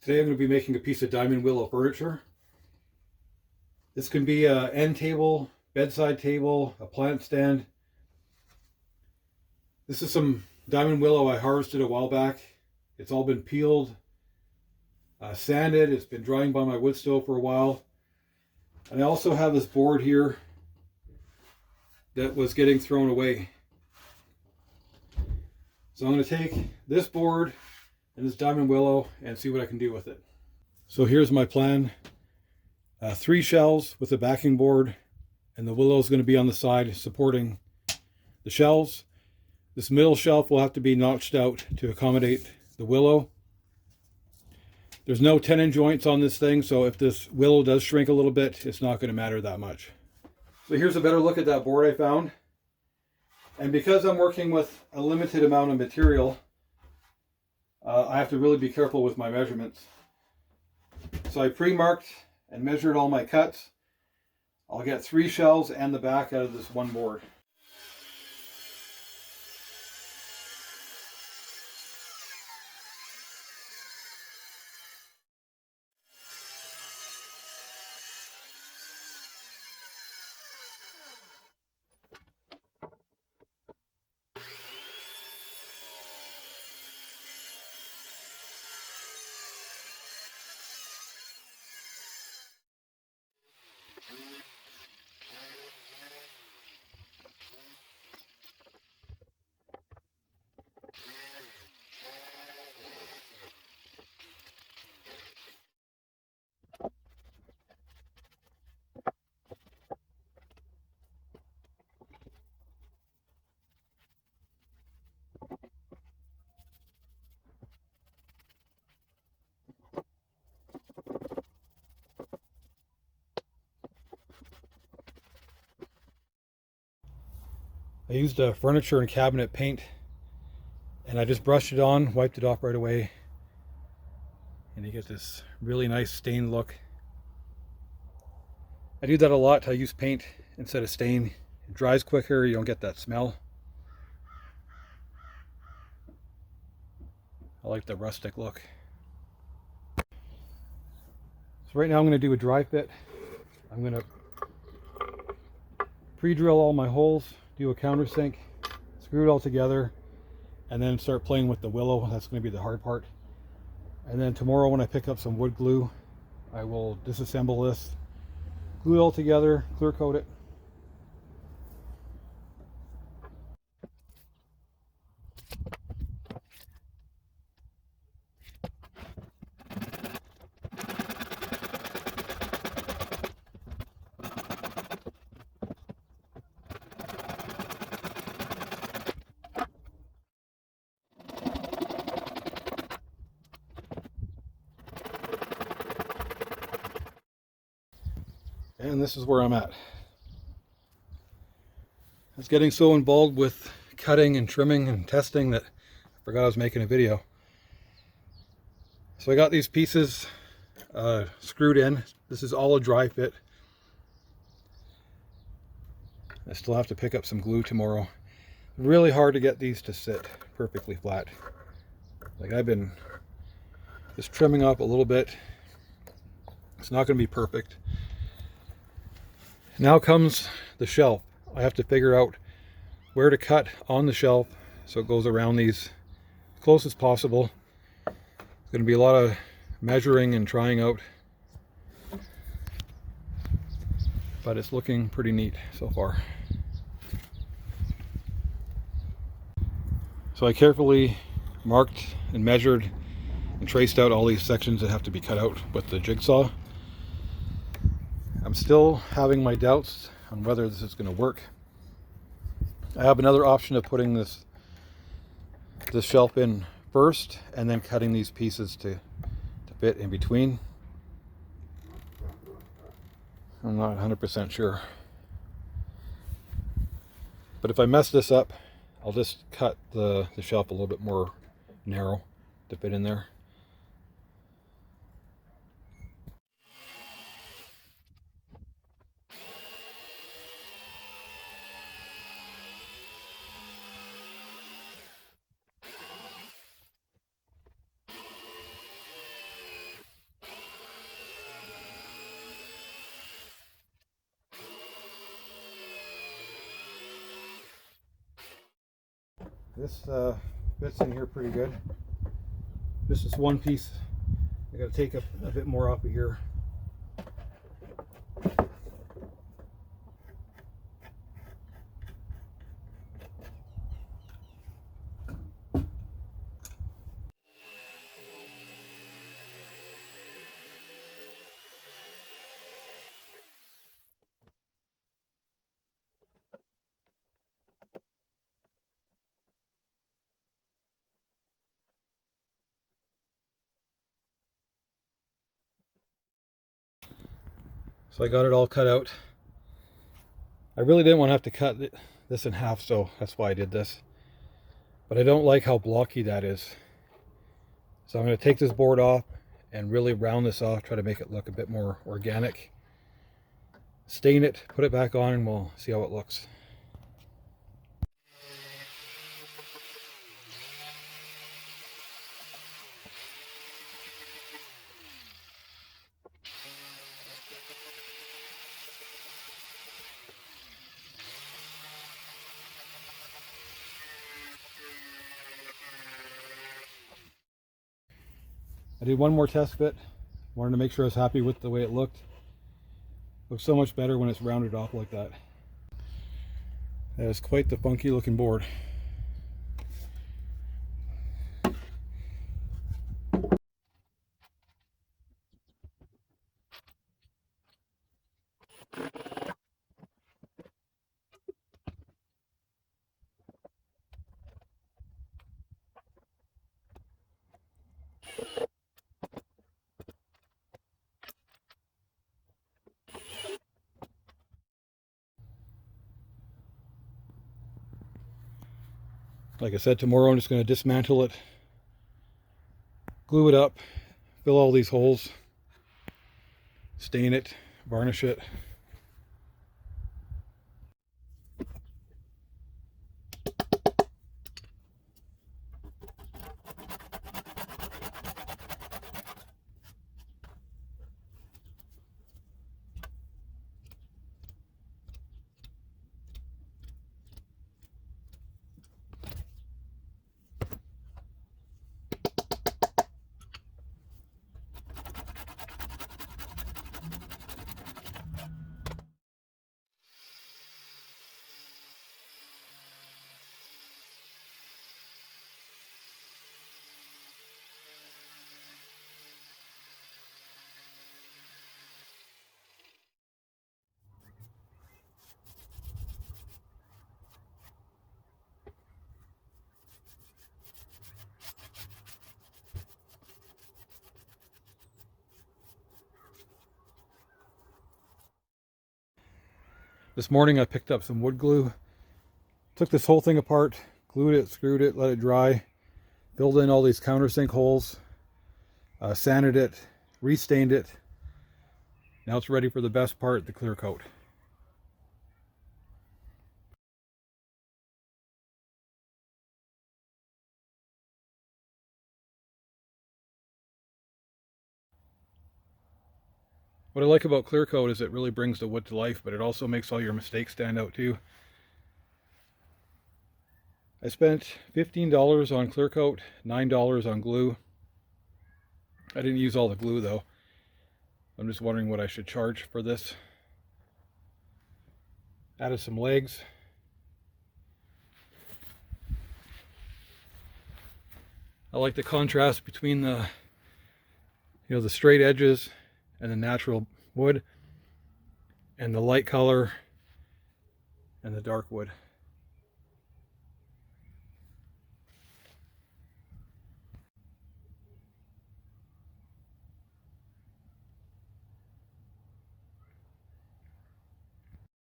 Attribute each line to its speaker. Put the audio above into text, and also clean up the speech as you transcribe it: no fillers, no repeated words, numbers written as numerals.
Speaker 1: Today I'm going to be making a piece of diamond willow furniture. This can be an end table, bedside table, a plant stand. This is some diamond willow I harvested a while back. It's all been peeled, sanded. It's been drying by my wood stove for a while. And I also have this board here that was getting thrown away. So I'm going to take this board and this diamond willow and see what I can do with it. So here's my plan. 3 shelves with a backing board, and the willow is going to be on the side supporting the shelves. This middle shelf will have to be notched out to accommodate the willow. There's no tenon joints on this thing, so if this willow does shrink a little bit, it's not going to matter that much. So here's a better look at that board I found. And because I'm working with a limited amount of material, I have to really be careful with my measurements. So I pre-marked and measured all my cuts. I'll get 3 shelves and the back out of this one board. I used a furniture and cabinet paint, and I just brushed it on, wiped it off right away, and you get this really nice stained look. I do that a lot. I use paint instead of stain. It dries quicker, you don't get that smell. I like the rustic look. So right now I'm going to do a dry fit. I'm going to pre-drill all my holes, do a countersink, screw it all together, and then start playing with the willow. That's going to be the hard part. And then tomorrow when I pick up some wood glue, I will disassemble this, glue it all together, clear coat it. And this is where I'm at. I was getting so involved with cutting and trimming and testing that I forgot I was making a video. So I got these pieces screwed in. This is all a dry fit. I still have to pick up some glue tomorrow. Really hard to get these to sit perfectly flat. Like, I've been just trimming up a little bit. It's not going to be perfect. Now comes the shelf. I have to figure out where to cut on the shelf so it goes around these as close as possible. It's going to be a lot of measuring and trying out, but it's looking pretty neat so far. So I carefully marked and measured and traced out all these sections that have to be cut out with the jigsaw. I'm still having my doubts on whether this is going to work. I have another option of putting this shelf in first and then cutting these pieces to fit in between. I'm not 100% sure. But if I mess this up, I'll just cut the shelf a little bit more narrow to fit in there. this fits in here pretty good. Just this one piece, I got to take a bit more off of here. So I got it all cut out. I really didn't want to have to cut this in half, so that's why I did this. But I don't like how blocky that is. So I'm going to take this board off and really round this off, try to make it look a bit more organic. Stain it, put it back on, and we'll see how it looks. I did one more test fit. Wanted to make sure I was happy with the way it looked. Looks so much better when it's rounded off like that. That is quite the funky looking board. Like I said, tomorrow I'm just going to dismantle it, glue it up, fill all these holes, stain it, varnish it. This morning I picked up some wood glue, took this whole thing apart, glued it, screwed it, let it dry, filled in all these countersink holes, sanded it, restained it. Now it's ready for the best part, the clear coat. What I like about clear coat is it really brings the wood to life, but it also makes all your mistakes stand out too. I spent $15 on clear coat, $9 on glue. I didn't use all the glue though. I'm just wondering what I should charge for this. Added some legs. I like the contrast between the straight edges and the natural wood, and the light color and the dark wood.